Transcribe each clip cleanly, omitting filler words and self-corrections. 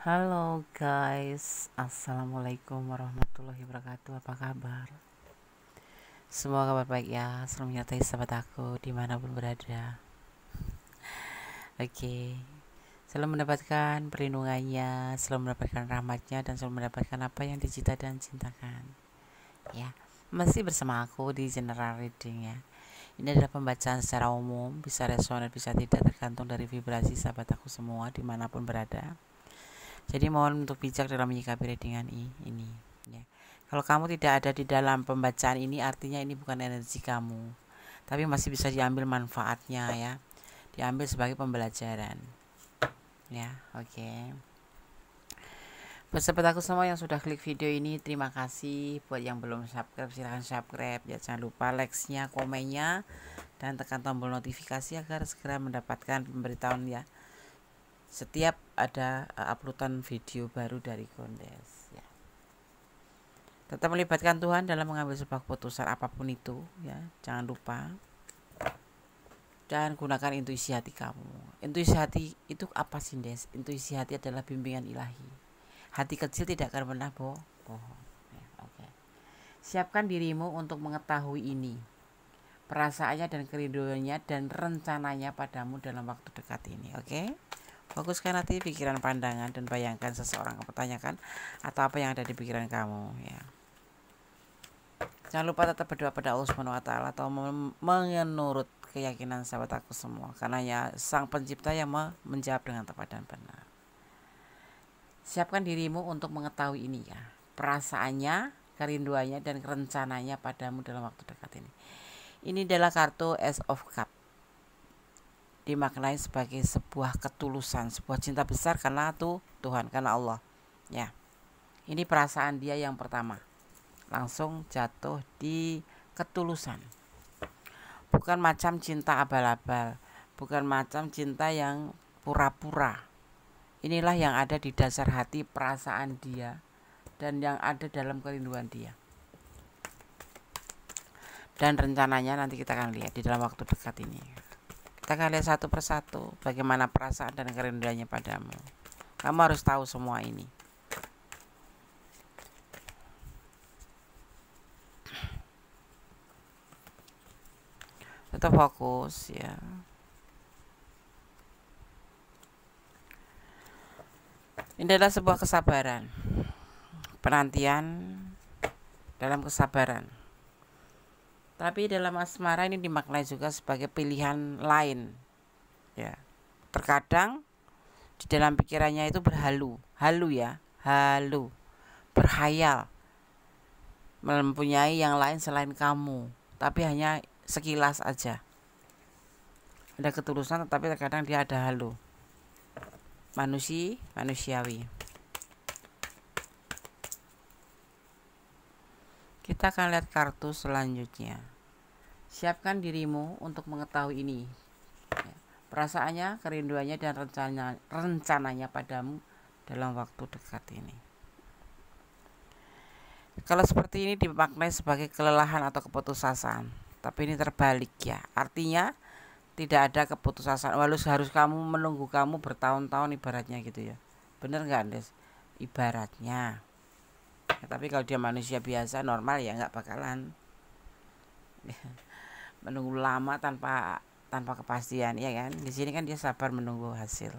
Halo guys, assalamualaikum warahmatullahi wabarakatuh. Apa kabar? Semoga kabar baik ya. Selalu menyertai sahabat aku dimanapun berada. Oke, selalu mendapatkan perlindungannya, selalu mendapatkan rahmatnya, dan selalu mendapatkan apa yang dicita dan cintakan. Ya, masih bersama aku di general reading ya. Ini adalah pembacaan secara umum, bisa resonan, bisa tidak, tergantung dari vibrasi sahabat aku semua dimanapun berada. Jadi mohon untuk bijak dalam menyikapi readingan ini ya. Kalau kamu tidak ada di dalam pembacaan ini, artinya ini bukan energi kamu, tapi masih bisa diambil manfaatnya ya, diambil sebagai pembelajaran ya. Oke. Buat sahabat aku semua yang sudah klik video ini, terima kasih. Buat yang belum subscribe, silahkan subscribe ya. Jangan lupa like-nya, komennya, dan tekan tombol notifikasi agar segera mendapatkan pemberitahuan ya setiap ada uploadan video baru dari Kondes ya. Tetap melibatkan Tuhan dalam mengambil sebuah keputusan apapun itu ya. Jangan lupa, dan gunakan intuisi hati kamu. Intuisi hati itu apa sih, Des? Intuisi hati adalah bimbingan ilahi. Hati kecil tidak akan pernah bohong ya. Oke. Siapkan dirimu untuk mengetahui ini, perasaannya dan kerinduannya dan rencananya padamu dalam waktu dekat ini. Oke. Fokuskan hati, pikiran, pandangan, dan bayangkan seseorang mempertanyakan atau apa yang ada di pikiran kamu ya. Jangan lupa tetap berdoa pada Allah Subhanahu wa taala atau menurut keyakinan sahabat aku semua, karena ya Sang Pencipta yang menjawab dengan tepat dan benar. Siapkan dirimu untuk mengetahui ini ya, perasaannya, kerinduannya, dan rencananya padamu dalam waktu dekat ini. Ini adalah kartu Ace of Cup. Dimaknai sebagai sebuah ketulusan, sebuah cinta besar karena Tuhan, karena Allah ya. Ini perasaan dia yang pertama, langsung jatuh di ketulusan. Bukan macam cinta abal-abal, bukan macam cinta yang pura-pura. Inilah yang ada di dasar hati, perasaan dia, dan yang ada dalam kerinduan dia. Dan rencananya nanti kita akan lihat di dalam waktu dekat ini. Kita akan lihat satu persatu bagaimana perasaan dan kerinduannya padamu. Kamu harus tahu semua ini. Tetap fokus ya. Ini adalah sebuah kesabaran, penantian dalam kesabaran. Tapi dalam asmara ini dimaknai juga sebagai pilihan lain ya. Terkadang di dalam pikirannya itu halu ya, berhayal mempunyai yang lain selain kamu, tapi hanya sekilas aja. Ada ketulusan, tetapi terkadang dia ada halu, manusiawi. Kita akan lihat kartu selanjutnya. Siapkan dirimu untuk mengetahui ini ya, perasaannya, kerinduannya, dan rencananya padamu dalam waktu dekat ini. Kalau seperti ini dimaknai sebagai kelelahan atau keputusasaan, tapi ini terbalik ya. Artinya tidak ada keputusasaan. Walau harus kamu menunggu kamu bertahun-tahun ibaratnya gitu ya. Bener nggak, Des? Ibaratnya. Ya, tapi kalau dia manusia biasa normal ya nggak bakalan menunggu lama tanpa kepastian ya kan. Di sini kan dia sabar menunggu hasil.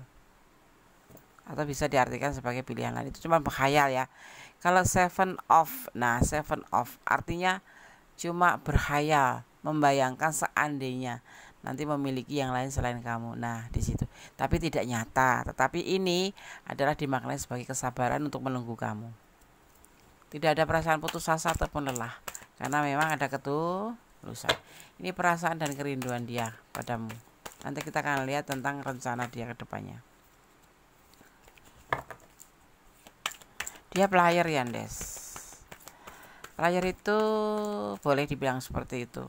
Atau bisa diartikan sebagai pilihan lain, itu cuma berkhayal ya. Kalau seven of artinya cuma berkhayal, membayangkan seandainya nanti memiliki yang lain selain kamu. Nah, di situ. Tapi tidak nyata. Tetapi ini adalah dimaknai sebagai kesabaran untuk menunggu kamu. Tidak ada perasaan putus asa ataupun lelah, karena memang ada ketulusan. Ini perasaan dan kerinduan dia padamu. Nanti kita akan lihat tentang rencana dia ke depannya. Dia player ya, Des. Player itu boleh dibilang seperti itu.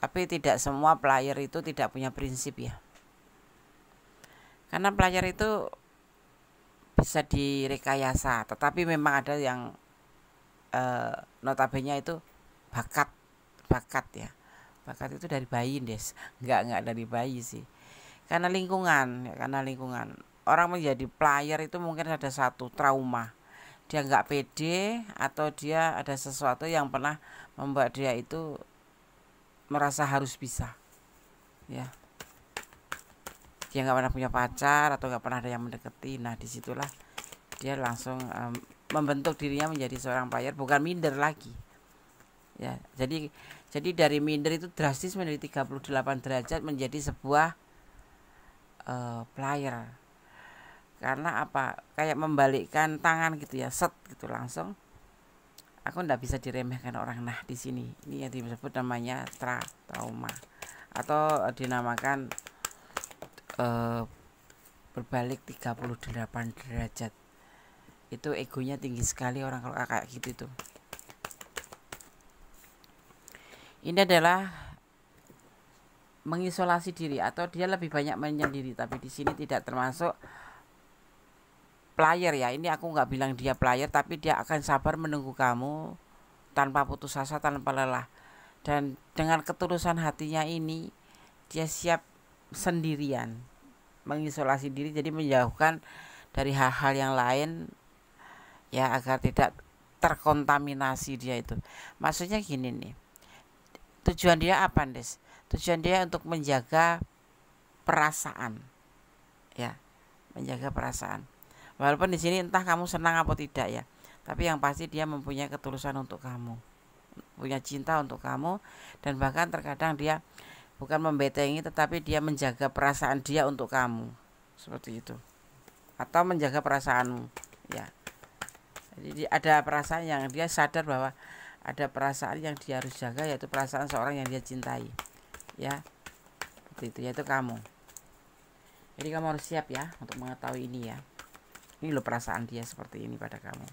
Tapi tidak semua player itu tidak punya prinsip ya. Karena player itu bisa direkayasa, tetapi memang ada yang notabene itu bakat ya. Bakat itu dari bayi, Des. Enggak dari bayi sih. Karena lingkungan. orang menjadi player itu mungkin ada satu trauma, dia nggak pede atau dia ada sesuatu yang pernah membuat dia itu merasa harus bisa, ya. Dia nggak pernah punya pacar atau nggak pernah ada yang mendekati. Nah disitulah dia langsung membentuk dirinya menjadi seorang player, bukan minder lagi, ya. Jadi dari minder itu drastis menjadi 38 derajat menjadi sebuah player. Karena apa? Kayak membalikkan tangan gitu ya, set gitu langsung. Aku ndak bisa diremehkan orang. Nah di sini ini yang disebut namanya trauma atau dinamakan berbalik 38 derajat. Itu egonya tinggi sekali orang kalau kayak gitu tuh. Ini adalah mengisolasi diri atau dia lebih banyak menyendiri, tapi di sini tidak termasuk player ya. Ini aku nggak bilang dia player, tapi dia akan sabar menunggu kamu tanpa putus asa, tanpa lelah. Dan dengan ketulusan hatinya ini dia siap sendirian mengisolasi diri, jadi menjauhkan dari hal-hal yang lain ya, agar tidak terkontaminasi dia itu. Maksudnya gini nih, tujuan dia apa, Des? Tujuan dia untuk menjaga perasaan, ya, menjaga perasaan. Walaupun di sini entah kamu senang atau tidak ya, tapi yang pasti dia mempunyai ketulusan untuk kamu, punya cinta untuk kamu, dan bahkan terkadang dia bukan membetengi, tetapi dia menjaga perasaan dia untuk kamu, seperti itu, atau menjaga perasaanmu, ya. Jadi ada perasaan yang dia sadar bahwa ada perasaan yang dia harus jaga, yaitu perasaan seorang yang dia cintai, ya, seperti itu, yaitu kamu. Jadi kamu harus siap ya untuk mengetahui ini ya. Ini loh perasaan dia seperti ini pada kamu.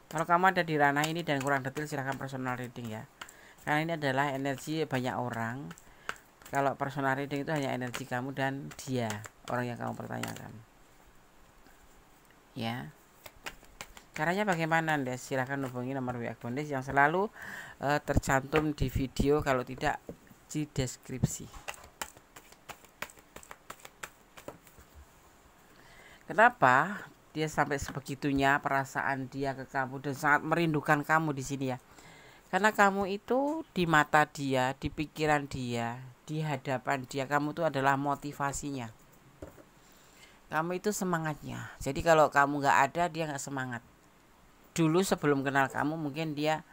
Kalau kamu ada di ranah ini dan kurang detail, silahkan personal reading ya. Karena ini adalah energi banyak orang. Kalau personal reading itu hanya energi kamu dan dia, orang yang kamu pertanyakan. Ya. Caranya bagaimana, Des? Silahkan hubungi nomor WA Bondes yang selalu tercantum di video, kalau tidak di deskripsi. Kenapa dia sampai sebegitunya perasaan dia ke kamu dan sangat merindukan kamu di sini ya? Karena kamu itu di mata dia, di pikiran dia, di hadapan dia, kamu itu adalah motivasinya. Kamu itu semangatnya. Jadi kalau kamu nggak ada, dia nggak semangat. Dulu sebelum kenal kamu mungkin dia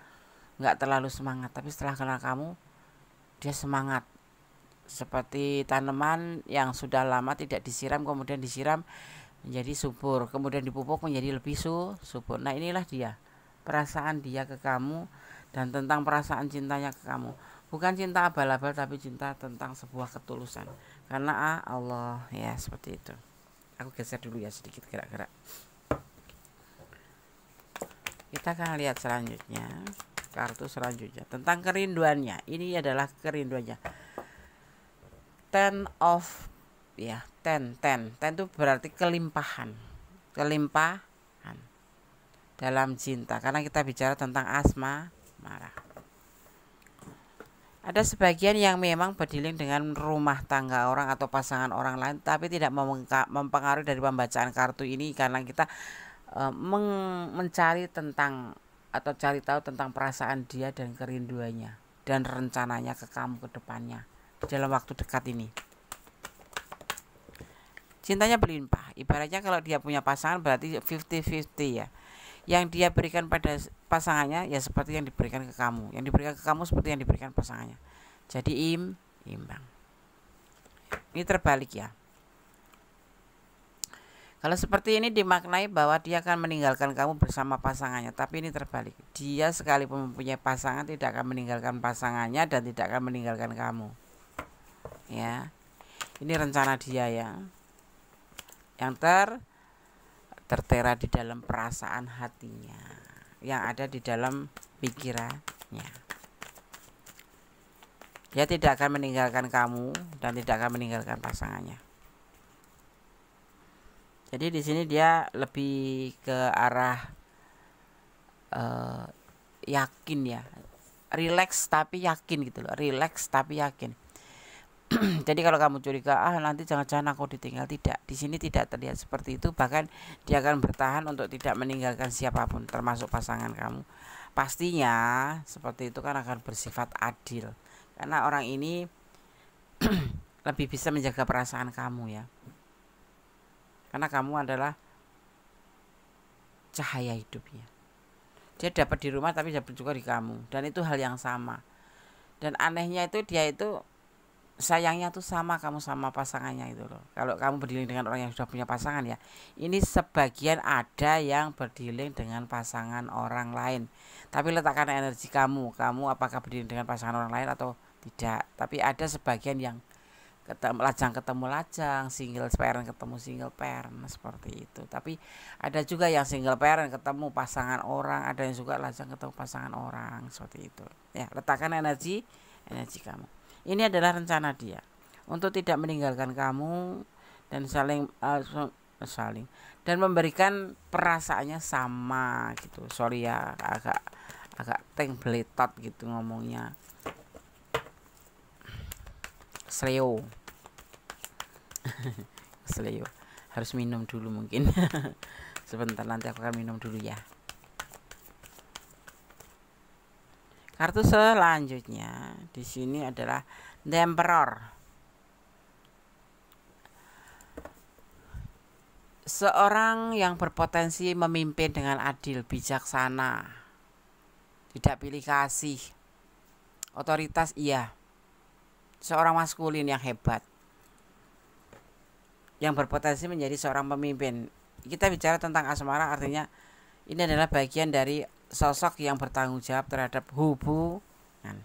nggak terlalu semangat, tapi setelah kenal kamu dia semangat. Seperti tanaman yang sudah lama tidak disiram, kemudian disiram menjadi subur, kemudian dipupuk menjadi lebih subur. Nah inilah dia, perasaan dia ke kamu dan tentang perasaan cintanya ke kamu. Bukan cinta abal-abal, tapi cinta tentang sebuah ketulusan. Karena Allah, ya seperti itu. Aku geser dulu ya sedikit gerak-gerak. Kita akan lihat selanjutnya, kartu selanjutnya tentang kerinduannya. Ini adalah kerinduannya. Ten of, ya, ten itu berarti kelimpahan dalam cinta, karena kita bicara tentang marah. Ada sebagian yang memang berdealing dengan rumah tangga orang atau pasangan orang lain, tapi tidak mempengaruhi dari pembacaan kartu ini, karena kita mencari tentang atau cari tahu tentang perasaan dia dan kerinduannya dan rencananya ke kamu ke depannya dalam waktu dekat ini. Cintanya berlimpah, ibaratnya kalau dia punya pasangan berarti 50-50 ya. Yang dia berikan pada pasangannya ya seperti yang diberikan ke kamu, yang diberikan ke kamu seperti yang diberikan pasangannya. Jadi imbang. Ini terbalik ya. Kalau seperti ini dimaknai bahwa dia akan meninggalkan kamu bersama pasangannya, tapi ini terbalik. Dia sekalipun mempunyai pasangan tidak akan meninggalkan pasangannya dan tidak akan meninggalkan kamu. Ya. Ini rencana dia ya. Yang tertera di dalam perasaan hatinya, yang ada di dalam pikirannya. Dia tidak akan meninggalkan kamu dan tidak akan meninggalkan pasangannya. Jadi di sini dia lebih ke arah yakin ya, relax tapi yakin gitu loh, relax tapi yakin. Jadi kalau kamu curiga, nanti jangan-jangan aku ditinggal, tidak. Di sini tidak terlihat seperti itu. Bahkan dia akan bertahan untuk tidak meninggalkan siapapun, termasuk pasangan kamu. Pastinya seperti itu kan akan bersifat adil. Karena orang ini lebih bisa menjaga perasaan kamu ya. Karena kamu adalah cahaya hidupnya. Dia dapat di rumah tapi dapat juga di kamu. Dan itu hal yang sama. Dan anehnya itu dia itu sayangnya tuh sama kamu sama pasangannya itu loh. Kalau kamu berdealing dengan orang yang sudah punya pasangan ya, ini sebagian ada yang berdealing dengan pasangan orang lain. Tapi letakkan energi kamu apakah berdealing dengan pasangan orang lain atau tidak. Tapi ada sebagian yang ketemu lajang, single parent ketemu single parent seperti itu. Tapi ada juga yang single parent ketemu pasangan orang, ada yang juga lajang ketemu pasangan orang seperti itu. Ya, letakkan energi kamu. Ini adalah rencana dia untuk tidak meninggalkan kamu dan saling dan memberikan perasaannya sama gitu. Sorry ya, agak beletot gitu ngomongnya. Sleo. Sleo. Harus minum dulu mungkin. Sebentar, nanti aku akan minum dulu ya. Kartu selanjutnya di sini adalah The Emperor. Seorang yang berpotensi memimpin dengan adil, bijaksana, tidak pilih kasih, otoritas iya. Seorang maskulin yang hebat, yang berpotensi menjadi seorang pemimpin. Kita bicara tentang asmara, artinya ini adalah bagian dari sosok yang bertanggung jawab terhadap hubungan.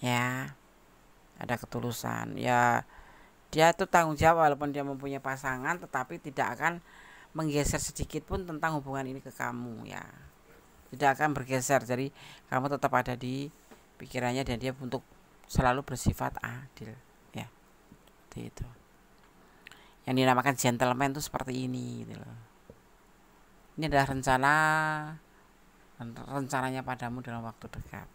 Ya, ada ketulusan. Ya, dia itu tanggung jawab walaupun dia mempunyai pasangan, tetapi tidak akan menggeser sedikit pun tentang hubungan ini ke kamu ya. Tidak akan bergeser. Jadi kamu tetap ada di pikirannya dan dia untuk selalu bersifat adil ya. Seperti itu. Yang dinamakan gentleman itu seperti ini gitu loh. Ini adalah rencananya padamu dalam waktu dekat.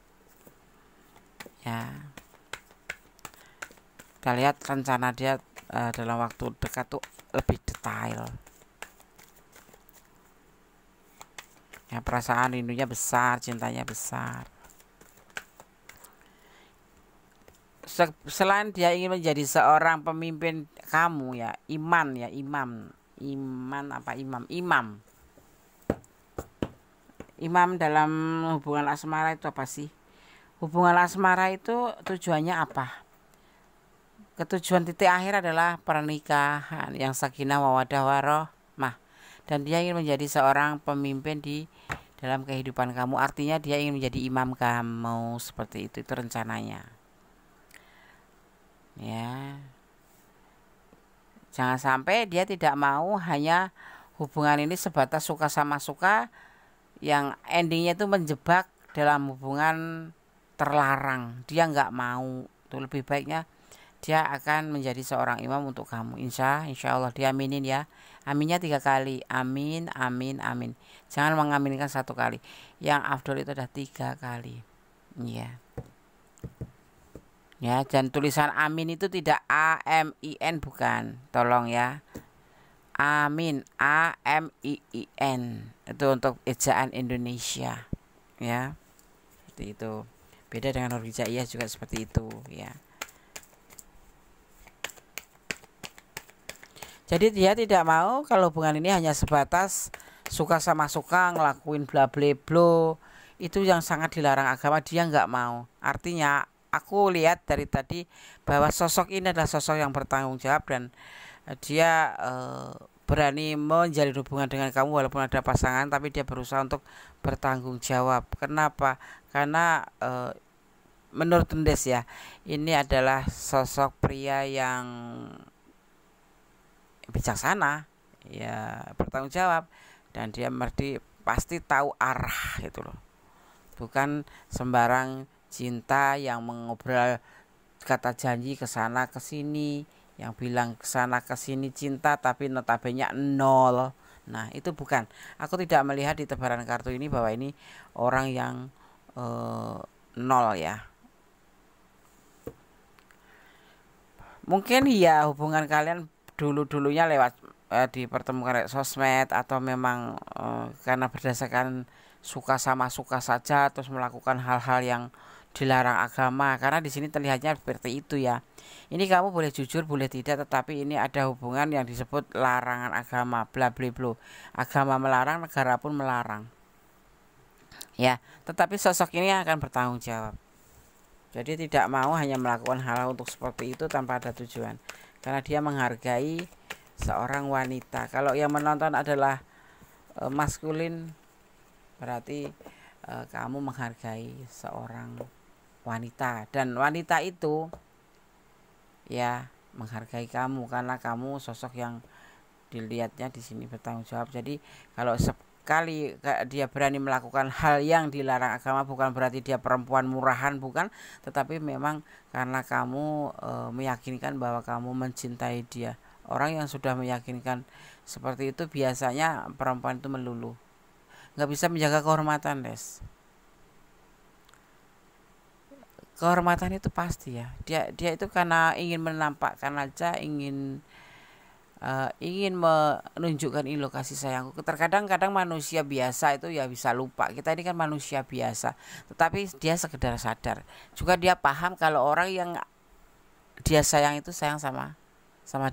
Ya. Kita lihat rencana dia dalam waktu dekat tuh lebih detail. Ya, perasaan rindunya besar, cintanya besar. Selain dia ingin menjadi seorang pemimpin kamu ya, imam dalam hubungan asmara itu apa sih? Hubungan asmara itu tujuannya apa? Ketujuan titik akhir adalah pernikahan yang sakinah mawaddah warahmah. Dan dia ingin menjadi seorang pemimpin di dalam kehidupan kamu. Artinya dia ingin menjadi imam kamu seperti itu rencananya. Ya. Jangan sampai dia tidak mau hanya hubungan ini sebatas suka sama suka yang endingnya itu menjebak dalam hubungan terlarang. Dia nggak mau. Itu lebih baiknya dia akan menjadi seorang imam untuk kamu. Insya Allah diaminin ya. Aminnya 3 kali. Amin, amin, amin. Jangan mengaminkan 1 kali. Yang afdol itu ada 3 kali. Iya. Ya, dan tulisan amin itu tidak AMIN bukan. Tolong ya. Amin, AMIIN. Itu untuk ejaan Indonesia. Ya. Seperti itu. Beda dengan huruf hijaiyah juga seperti itu, ya. Jadi dia tidak mau kalau hubungan ini hanya sebatas suka sama suka, ngelakuin bla bla bla. Itu yang sangat dilarang agama, dia nggak mau. Artinya aku lihat dari tadi bahwa sosok ini adalah sosok yang bertanggung jawab dan dia berani menjalin hubungan dengan kamu walaupun ada pasangan, tapi dia berusaha untuk bertanggung jawab. Kenapa? Karena menurut Endes ya, ini adalah sosok pria yang bijaksana, ya bertanggung jawab, dan dia pasti tahu arah gitu loh. Bukan sembarang cinta yang mengobrol kata janji ke sana ke sini, yang bilang ke sana ke sini cinta tapi notabene 0. Nah, itu bukan. Aku tidak melihat di tebaran kartu ini bahwa ini orang yang 0 ya. Mungkin ya hubungan kalian dulunya lewat dipertemukan lewat sosmed, atau memang karena berdasarkan suka sama suka saja terus melakukan hal-hal yang dilarang agama, karena di sini terlihatnya seperti itu ya. Ini kamu boleh jujur boleh tidak, tetapi ini ada hubungan yang disebut larangan agama, bla bla bla. Agama melarang, negara pun melarang. Ya, tetapi sosok ini akan bertanggung jawab. Jadi tidak mau hanya melakukan hal untuk seperti itu tanpa ada tujuan, karena dia menghargai seorang wanita. Kalau yang menonton adalah maskulin, berarti kamu menghargai seorang wanita, dan wanita itu ya menghargai kamu karena kamu sosok yang dilihatnya di sini bertanggung jawab. Jadi kalau sekali dia berani melakukan hal yang dilarang agama, bukan berarti dia perempuan murahan, bukan, tetapi memang karena kamu meyakinkan bahwa kamu mencintai dia. Orang yang sudah meyakinkan seperti itu biasanya perempuan itu melulu, nggak bisa menjaga kehormatan, Des. Kehormatan itu pasti ya, dia itu karena ingin menampakkan aja, ingin menunjukkan ini lokasi sayangku. Terkadang manusia biasa itu ya bisa lupa, kita ini kan manusia biasa, tetapi dia sekedar sadar juga, dia paham kalau orang yang dia sayang itu sayang sama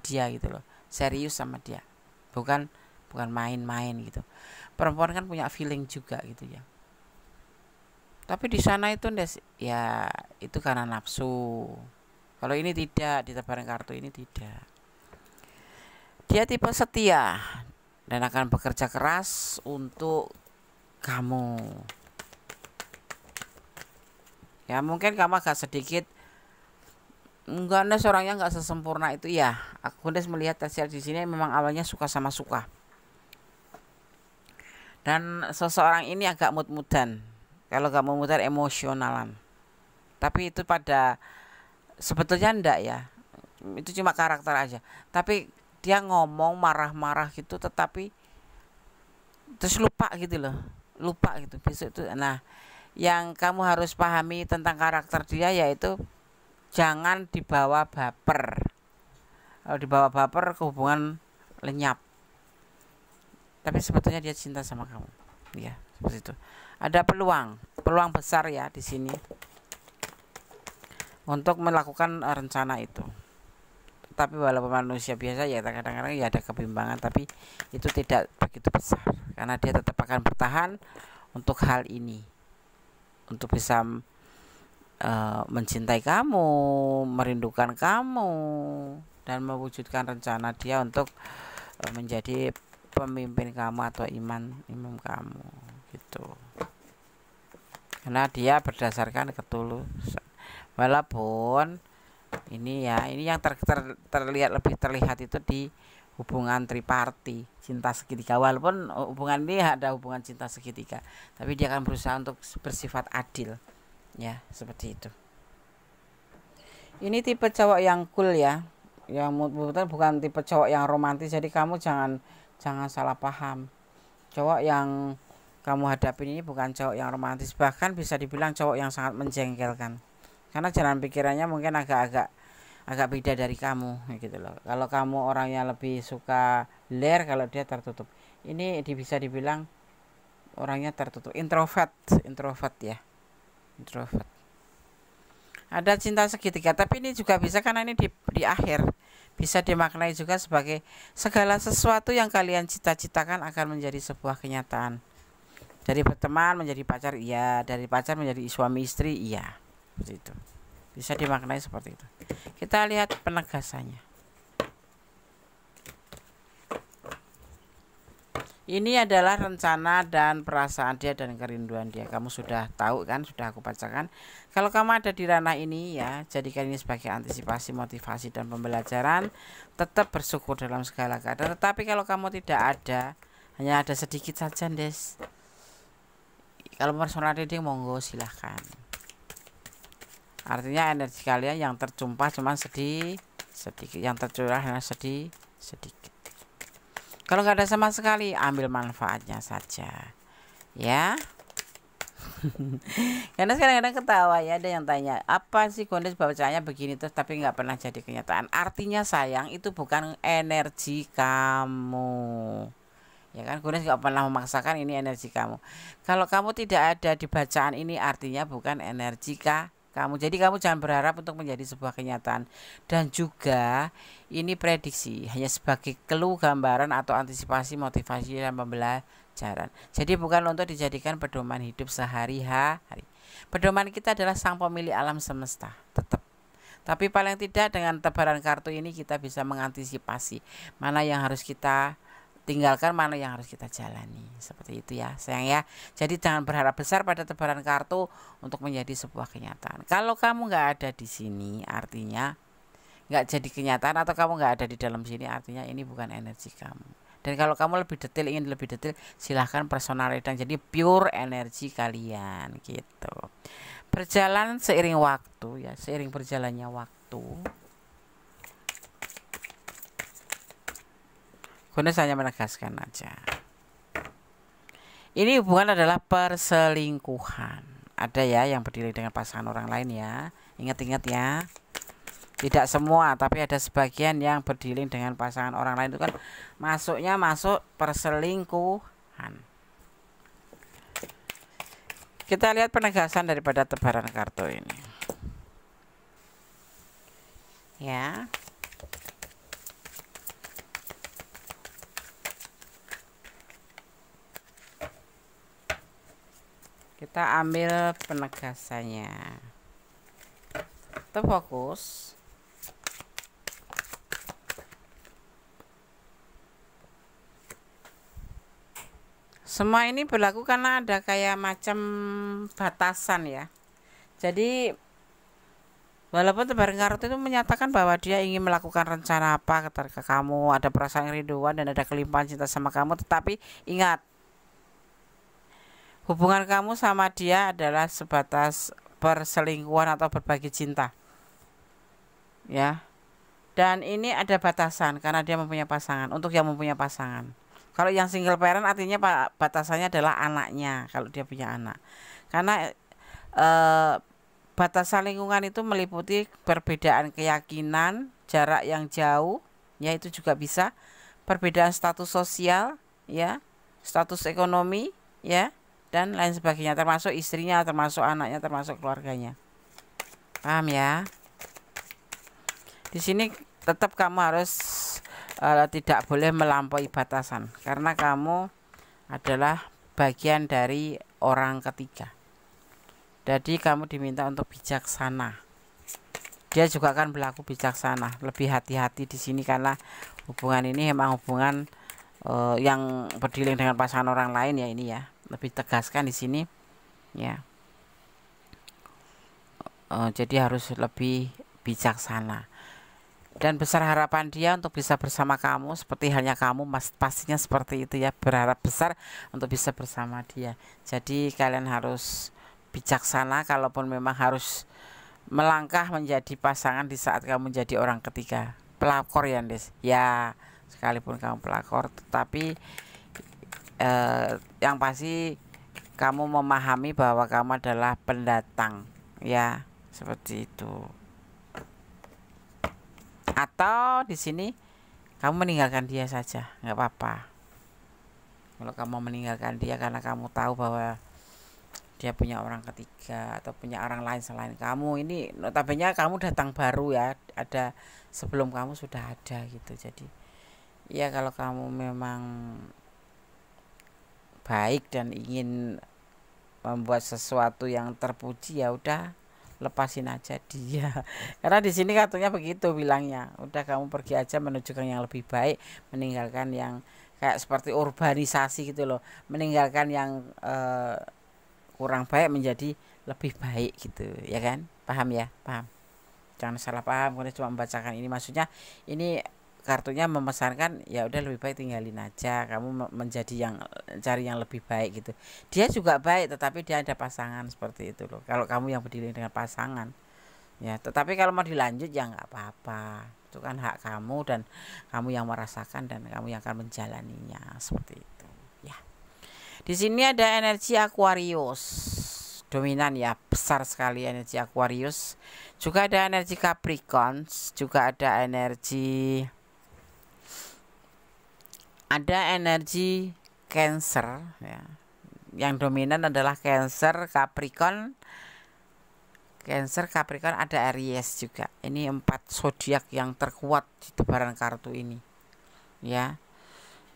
dia gitu loh, serius sama dia, bukan main-main gitu. Perempuan kan punya feeling juga gitu ya. Tapi di sana itu ya itu karena nafsu. Kalau ini tidak, di tebaran kartu ini tidak. Dia tipe setia dan akan bekerja keras untuk kamu. Ya mungkin kamu agak sedikit enggak, Nes orangnya enggak sesempurna itu ya. Aku Nes melihat hasil di sini memang awalnya suka sama suka. Dan seseorang ini agak mut-mutan. Kalau gak memutar emosionalan. Tapi itu pada sebetulnya enggak ya. Itu cuma karakter aja. Tapi dia ngomong marah-marah gitu, tetapi terus lupa gitu loh. Lupa gitu besok itu. Nah, yang kamu harus pahami tentang karakter dia yaitu jangan dibawa baper. Kalau dibawa baper hubungan lenyap. Tapi sebetulnya dia cinta sama kamu. Ya, seperti itu. Ada peluang besar ya di sini untuk melakukan rencana itu. Tapi walaupun manusia biasa ya kadang-kadang ya ada kebimbangan, tapi itu tidak begitu besar karena dia tetap akan bertahan untuk hal ini, untuk bisa mencintai kamu, merindukan kamu, dan mewujudkan rencana dia untuk menjadi pemimpin kamu atau imam kamu gitu. Karena dia berdasarkan ketulusan. Walaupun ini yang terlihat lebih terlihat itu di hubungan triparti, cinta segitiga. Walaupun hubungan ini ada hubungan cinta segitiga, tapi dia akan berusaha untuk bersifat adil. Ya, seperti itu. Ini tipe cowok yang cool ya. Yang bukan tipe cowok yang romantis. Jadi kamu jangan salah paham. Cowok yang kamu hadapin ini bukan cowok yang romantis, bahkan bisa dibilang cowok yang sangat menjengkelkan. Karena jalan pikirannya mungkin agak beda dari kamu gitu loh. Kalau kamu orangnya lebih suka ler, kalau dia tertutup. Ini bisa dibilang orangnya tertutup, introvert ya. Introvert. Ada cinta segitiga, tapi ini juga bisa karena ini di akhir bisa dimaknai juga sebagai segala sesuatu yang kalian cita-citakan akan menjadi sebuah kenyataan. Dari berteman menjadi pacar, iya. Dari pacar menjadi suami istri, iya. Seperti itu. Bisa dimaknai seperti itu. Kita lihat penegasannya. Ini adalah rencana dan perasaan dia dan kerinduan dia. Kamu sudah tahu kan, sudah aku bacakan. Kalau kamu ada di ranah ini ya, jadikan ini sebagai antisipasi, motivasi, dan pembelajaran. Tetap bersyukur dalam segala keadaan. Tetapi kalau kamu tidak ada, hanya ada sedikit saja, Des. Kalau personal reading monggo silahkan. Artinya energi kalian yang tertumpah cuma sedikit, yang tercurah hanya sedikit. Kalau nggak ada sama sekali, ambil manfaatnya saja, ya. Karena kadang-kadang ketawa ya, ada yang tanya apa sih Gondes bacanya begini terus tapi nggak pernah jadi kenyataan. Artinya sayang itu bukan energi kamu, ya kan. Gondes nggak pernah memaksakan ini energi kamu. Kalau kamu tidak ada di bacaan ini artinya bukan energi kamu. Jadi kamu jangan berharap untuk menjadi sebuah kenyataan. Dan juga ini prediksi, hanya sebagai clue, gambaran atau antisipasi, motivasi dan pembelajaran. Jadi bukan untuk dijadikan pedoman hidup sehari-hari. Pedoman kita adalah sang pemilik alam semesta, tetap. Tapi paling tidak dengan tebaran kartu ini kita bisa mengantisipasi mana yang harus kita tinggalkan, mana yang harus kita jalani. Seperti itu ya sayang ya. Jadi jangan berharap besar pada tebaran kartu untuk menjadi sebuah kenyataan. Kalau kamu nggak ada di sini artinya nggak jadi kenyataan, atau kamu nggak ada di dalam sini artinya ini bukan energi kamu. Dan kalau kamu lebih detail, ingin lebih detail, silahkan personal reading, jadi pure energi kalian gitu. Berjalan seiring waktu ya, seiring berjalannya waktu, Gondes hanya menegaskan aja. Ini hubungan adalah perselingkuhan. Ada ya yang berdiri dengan pasangan orang lain ya. Ingat-ingat ya. Tidak semua, tapi ada sebagian yang berdiri dengan pasangan orang lain, itu kan masuknya masuk perselingkuhan. Kita lihat penegasan daripada tebaran kartu ini. Ya. Kita ambil penegasannya. Kita fokus. Semua ini berlaku karena ada kayak macam batasan ya. Jadi walaupun tebaran kartu itu menyatakan bahwa dia ingin melakukan rencana apa ketika kamu, ada perasaan kerinduan dan ada kelimpahan cinta sama kamu, tetapi ingat, hubungan kamu sama dia adalah sebatas perselingkuhan atau berbagi cinta. Ya. Dan ini ada batasan karena dia mempunyai pasangan. Untuk yang mempunyai pasangan. Kalau yang single parent artinya batasannya adalah anaknya, kalau dia punya anak. Karena batasan lingkungan itu meliputi perbedaan keyakinan, jarak yang jauh, ya itu juga bisa, perbedaan status sosial, ya, status ekonomi, ya, dan lain sebagainya, termasuk istrinya, termasuk anaknya, termasuk keluarganya. Paham ya? Di sini tetap kamu harus tidak boleh melampaui batasan karena kamu adalah bagian dari orang ketiga. Jadi kamu diminta untuk bijaksana. Dia juga akan berlaku bijaksana, lebih hati-hati di sini karena hubungan ini memang hubungan yang berdiri dengan pasangan orang lain ya, ini ya. Lebih tegaskan di sini ya. Jadi harus lebih bijaksana. Dan besar harapan dia untuk bisa bersama kamu, seperti halnya kamu pastinya seperti itu ya, berharap besar untuk bisa bersama dia. Jadi kalian harus bijaksana kalaupun memang harus melangkah menjadi pasangan di saat kamu menjadi orang ketiga. Pelakor ya Des, ya sekalipun kamu pelakor, tetapi yang pasti kamu memahami bahwa kamu adalah pendatang ya, seperti itu. Atau di sini kamu meninggalkan dia saja, nggak apa-apa. Kalau kamu meninggalkan dia karena kamu tahu bahwa dia punya orang ketiga atau punya orang lain selain kamu, ini notabene kamu datang baru ya, ada sebelum kamu sudah ada gitu. Jadi ya kalau kamu memang baik dan ingin membuat sesuatu yang terpuji, ya udah lepasin aja dia. Karena di sini kartunya begitu bilangnya. Udah kamu pergi aja menuju ke yang lebih baik, meninggalkan yang kayak seperti urbanisasi gitu loh. Meninggalkan yang kurang baik menjadi lebih baik gitu, ya kan? Paham ya? Paham. Jangan salah paham, kalau cuma membacakan ini maksudnya ini kartunya memesankan ya udah lebih baik tinggalin aja, kamu menjadi yang cari yang lebih baik gitu. Dia juga baik tetapi dia ada pasangan, seperti itu loh. Kalau kamu yang berdiri dengan pasangan ya, tetapi kalau mau dilanjut ya nggak apa-apa, itu kan hak kamu dan kamu yang merasakan dan kamu yang akan menjalaninya, seperti itu ya. Di sini ada energi Aquarius dominan ya, besar sekali energi Aquarius. Juga ada energi Capricorn, juga ada energi Cancer ya. Yang dominan adalah Cancer, Capricorn, ada Aries juga. Ini 4 zodiak yang terkuat di tebaran kartu ini ya.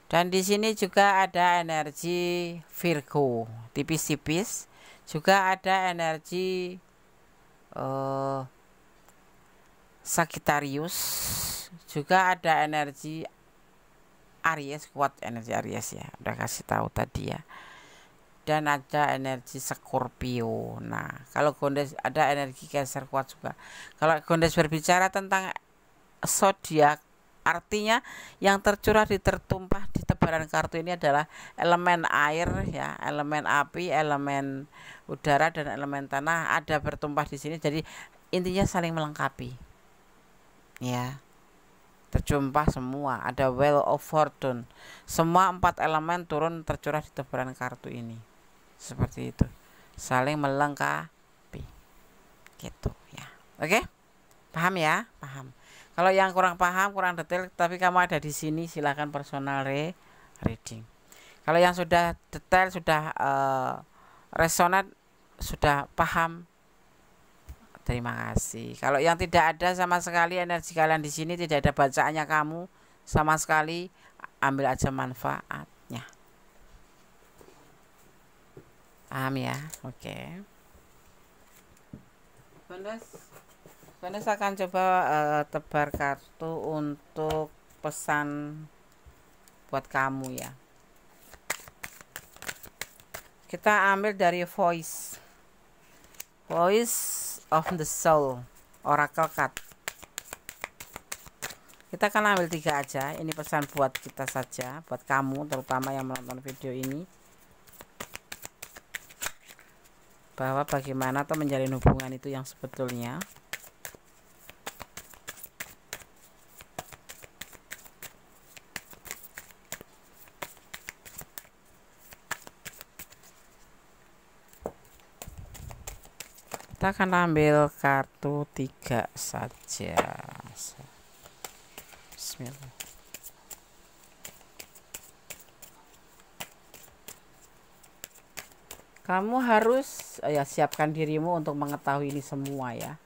Dan di sini juga ada energi Virgo, tipis-tipis. Juga ada energi Sagittarius. Juga ada energi Aries, kuat energi Aries ya. Udah kasih tahu tadi ya. Dan ada energi Scorpio. Nah, kalau Gondes ada energi Cancer kuat juga. Kalau Gondes berbicara tentang zodiak, artinya yang tercurah tertumpah di tebaran kartu ini adalah elemen air ya, elemen api, elemen udara dan elemen tanah ada bertumpah di sini. Jadi intinya saling melengkapi. Ya. Tertumpah semua, ada Wheel of Fortune. Semua 4 elemen turun tercurah di tebaran kartu ini. Seperti itu. Saling melengkapi. Gitu ya. Oke? Paham ya? Paham. Kalau yang kurang paham, kurang detail, tapi kamu ada di sini, silahkan personal reading. Kalau yang sudah detail, sudah resonate, sudah paham, terima kasih. Kalau yang tidak ada sama sekali energi kalian di sini, tidak ada bacaannya kamu sama sekali, ambil aja manfaatnya. Paham ya? Oke. Gondes akan coba tebar kartu untuk pesan buat kamu ya. Kita ambil dari Voice of the Soul, Oracle card. Kita akan ambil 3 aja. Ini pesan buat kita saja, buat kamu terutama yang menonton video ini, bahwa bagaimana atau menjalin hubungan itu yang sebetulnya. Kita akan ambil kartu 3 saja. Bismillah. Kamu harus ya siapkan dirimu untuk mengetahui ini semua ya.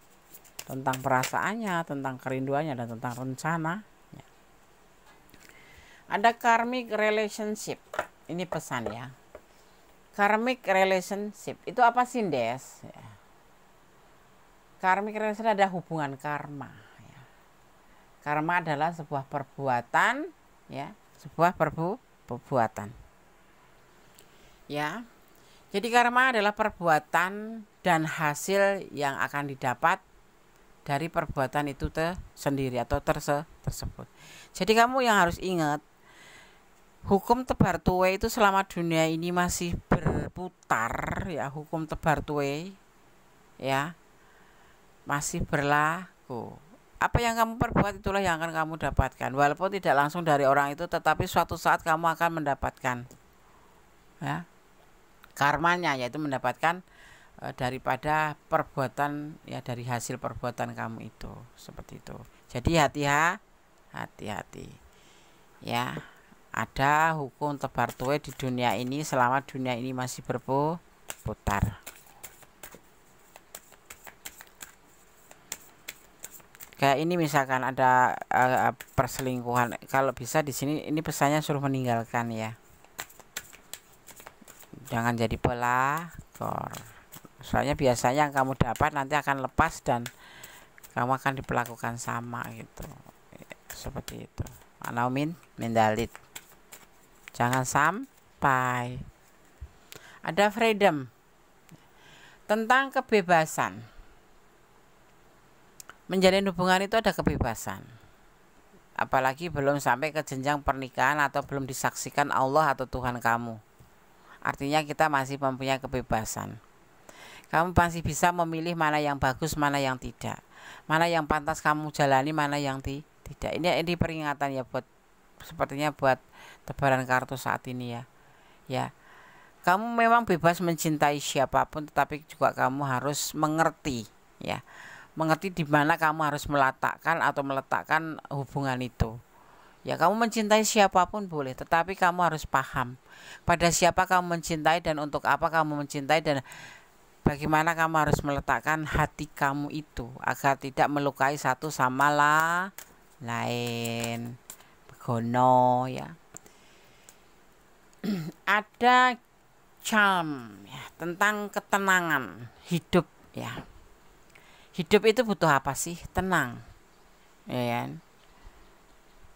Tentang perasaannya, tentang kerinduannya, dan tentang rencana. Ya. Ada karmic relationship. Ini pesan ya. Karmic relationship itu apa sih, Des? Ya. Karmic relationship ada hubungan karma. Ya. Karma adalah sebuah perbuatan, ya, sebuah perbuatan. Ya. Jadi karma adalah perbuatan dan hasil yang akan didapat dari perbuatan itu sendiri atau tersebut. Jadi kamu yang harus ingat, hukum tebar tuai itu selama dunia ini masih berputar ya, hukum tebar tuai ya masih berlaku. Apa yang kamu perbuat itulah yang akan kamu dapatkan. Walaupun tidak langsung dari orang itu, tetapi suatu saat kamu akan mendapatkan ya karmanya, yaitu mendapatkan daripada perbuatan ya, dari hasil perbuatan kamu itu, seperti itu. Jadi hati-hati ya, ada hukum tebar tuai di dunia ini selama dunia ini masih berputar. Kayak ini misalkan ada perselingkuhan, kalau bisa di sini ini pesannya suruh meninggalkan ya. Jangan jadi pelakor. Soalnya biasanya yang kamu dapat nanti akan lepas dan kamu akan diperlakukan sama gitu. Seperti itu. Anaumin mendalit. Jangan sampai. Ada freedom. Tentang kebebasan. Menjalin hubungan itu ada kebebasan. Apalagi belum sampai ke jenjang pernikahan atau belum disaksikan Allah atau Tuhan kamu. Artinya kita masih mempunyai kebebasan. Kamu masih bisa memilih mana yang bagus, mana yang tidak. Mana yang pantas kamu jalani, mana yang tidak. Ini peringatan ya buat, sepertinya buat tebaran kartu saat ini ya. Ya. Kamu memang bebas mencintai siapapun, tetapi juga kamu harus mengerti, ya. Mengerti di mana kamu harus meletakkan hubungan itu. Ya, kamu mencintai siapapun boleh, tetapi kamu harus paham pada siapa kamu mencintai dan untuk apa kamu mencintai, dan bagaimana kamu harus meletakkan hati kamu itu agar tidak melukai satu sama lain. Begono, ya. Ada charm, ya, tentang ketenangan hidup, ya. Hidup itu butuh apa sih? Tenang, ya kan?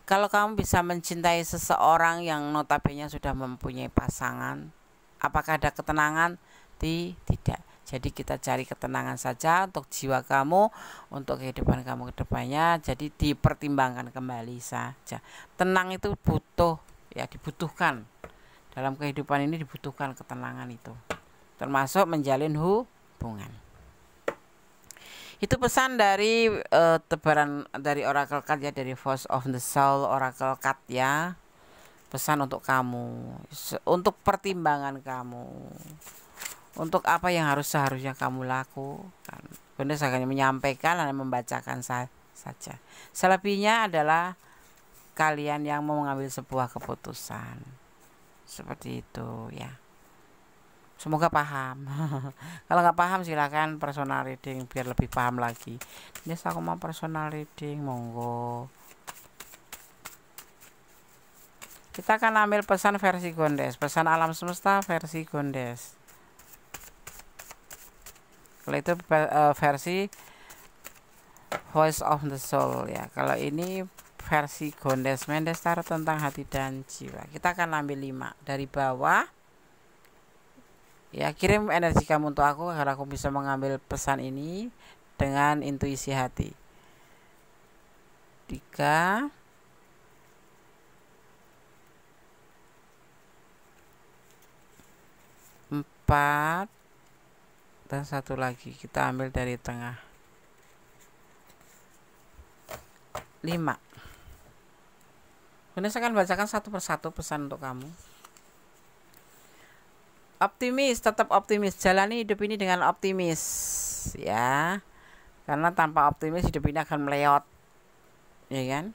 Kalau kamu bisa mencintai seseorang yang notabene sudah mempunyai pasangan, apakah ada ketenangan? Tidak. Jadi kita cari ketenangan saja untuk jiwa kamu, untuk kehidupan kamu ke depannya. Jadi dipertimbangkan kembali saja. Tenang itu butuh, ya, dibutuhkan. Dalam kehidupan ini dibutuhkan ketenangan itu, termasuk menjalin hubungan. Itu pesan dari tebaran dari Oracle Card, ya, dari Voice of the Soul Oracle Card, ya. Pesan untuk kamu, untuk pertimbangan kamu, untuk apa yang seharusnya kamu lakukan. Bunda hanya menyampaikan dan membacakan saja. Selebihnya adalah kalian yang mau mengambil sebuah keputusan. Seperti itu, ya. Semoga paham. Kalau nggak paham silakan personal reading biar lebih paham lagi. Ini aku mau personal reading, monggo. Kita akan ambil pesan versi Gondes, pesan alam semesta versi Gondes. Kalau itu versi Voice of the Soul, ya. Kalau ini versi Gondes Mendes Tarot tentang hati dan jiwa. Kita akan ambil 5 dari bawah, ya. Kirim energi kamu untuk aku agar aku bisa mengambil pesan ini dengan intuisi hati. 3, 4, dan 1 lagi. Kita ambil dari tengah. 5. Bunda akan bacakan satu persatu pesan untuk kamu. Optimis, tetap optimis. Jalani hidup ini dengan optimis, ya. Karena tanpa optimis hidup ini akan meleot, ya kan?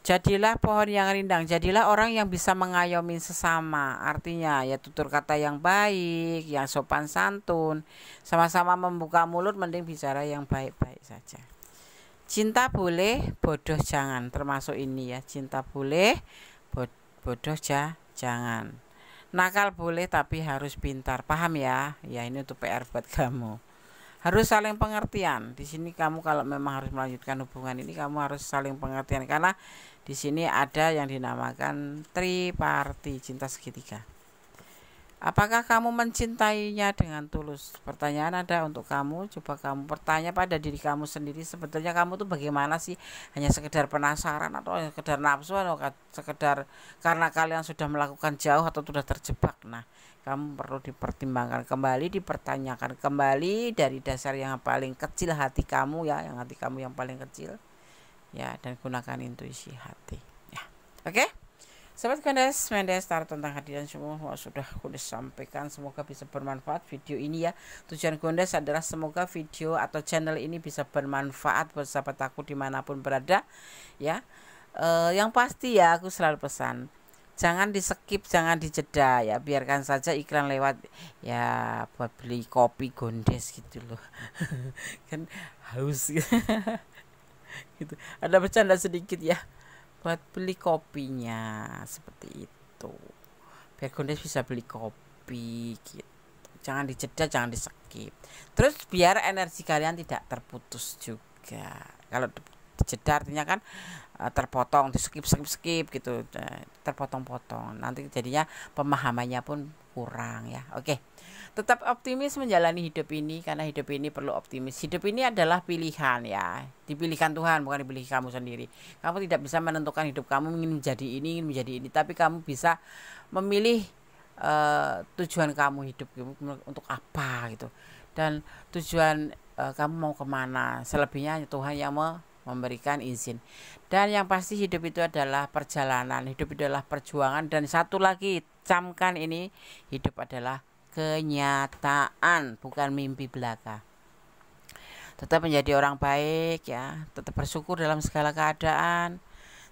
Jadilah pohon yang rindang, jadilah orang yang bisa mengayomi sesama. Artinya ya tutur kata yang baik, yang sopan santun. Sama-sama membuka mulut, mending bicara yang baik-baik saja. Cinta boleh, bodoh jangan. Termasuk ini, ya. Cinta boleh, bodoh jangan. Nakal boleh tapi harus pintar. Paham, ya? Ya, ini untuk PR buat kamu. Harus saling pengertian. Di sini kamu kalau memang harus melanjutkan hubungan ini, kamu harus saling pengertian, karena di sini ada yang dinamakan triparti, cinta segitiga. Apakah kamu mencintainya dengan tulus? Pertanyaan ada untuk kamu. Coba kamu bertanya pada diri kamu sendiri, sebetulnya kamu tuh bagaimana sih? Hanya sekedar penasaran atau sekedar nafsu, atau sekedar karena kalian sudah melakukan jauh atau sudah terjebak? Nah, kamu perlu dipertimbangkan kembali, dipertanyakan kembali dari dasar yang paling kecil hati kamu, ya, yang hati kamu yang paling kecil, ya, dan gunakan intuisi hati, ya. Oke? Sobat Gondes Mendes Tarot tentang hati dan semua sudah Gondes sampaikan. Semoga bisa bermanfaat video ini, ya. Tujuan Gondes adalah semoga video atau channel ini bisa bermanfaat buat sahabat aku dimanapun berada, ya. Yang pasti, ya, aku selalu pesan, jangan di skip, jangan dijeda, ya. Biarkan saja iklan lewat, ya, buat beli kopi Gondes gitu loh. Kan haus gitu. Ada bercanda sedikit, ya, buat beli kopinya, seperti itu. Biar Gondes bisa beli kopi gitu. Jangan dijeda, jangan di skip. Terus biar energi kalian tidak terputus juga. Kalau dijeda artinya kan terpotong, di skip gitu, terpotong-potong. Nanti jadinya pemahamannya pun kurang, ya. Oke. Tetap optimis menjalani hidup ini, karena hidup ini perlu optimis. Hidup ini adalah pilihan, ya. Dipilihkan Tuhan, bukan dipilih kamu sendiri. Kamu tidak bisa menentukan hidup kamu ingin menjadi ini, tapi kamu bisa memilih tujuan kamu hidup untuk apa gitu. Dan tujuan kamu mau kemana. Selebihnya Tuhan yang memberikan izin. Dan yang pasti hidup itu adalah perjalanan, hidup itu adalah perjuangan. Dan satu lagi, camkan ini, hidup adalah kenyataan, bukan mimpi belaka. Tetap menjadi orang baik ya, tetap bersyukur dalam segala keadaan,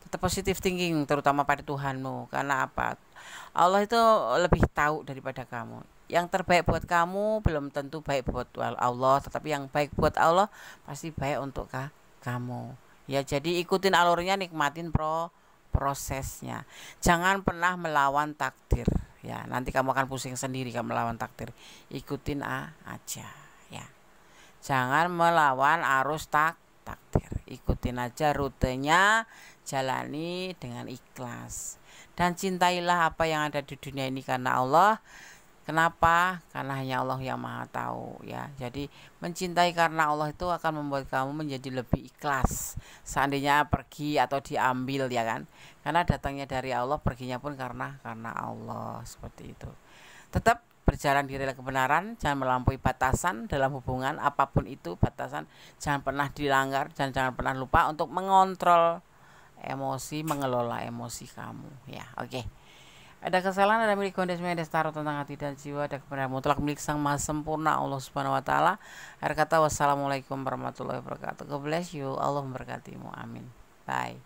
tetap positive thinking terutama pada Tuhanmu. Karena apa? Allah itu lebih tahu daripada kamu. Yang terbaik buat kamu belum tentu baik buat Allah, tetapi yang baik buat Allah pasti baik untuk kamu. Ya, jadi ikutin alurnya, nikmatin prosesnya. Jangan pernah melawan takdir. Ya, nanti kamu akan pusing sendiri kalau melawan takdir. Ikutin aja, ya. Jangan melawan arus takdir. Ikutin aja rutenya, jalani dengan ikhlas. Dan cintailah apa yang ada di dunia ini karena Allah. Kenapa? Karena hanya Allah yang Maha Tahu ya. Jadi mencintai karena Allah itu akan membuat kamu menjadi lebih ikhlas. Seandainya pergi atau diambil ya kan. Karena datangnya dari Allah, perginya pun karena Allah, seperti itu. Tetap berjalan di rel kebenaran, jangan melampaui batasan dalam hubungan apapun itu batasan, jangan pernah dilanggar dan jangan pernah lupa untuk mengontrol emosi, mengelola emosi kamu ya. Oke. Ada kesalahan, ada milik kondisi ada taruh tentang hati dan jiwa, ada kebenaran mutlak milik Sang Maha Sempurna Allah Subhanahu wa taala. Akhir kata, wassalamualaikum warahmatullahi wabarakatuh. God bless you. Allah memberkatimu. Amin. Bye.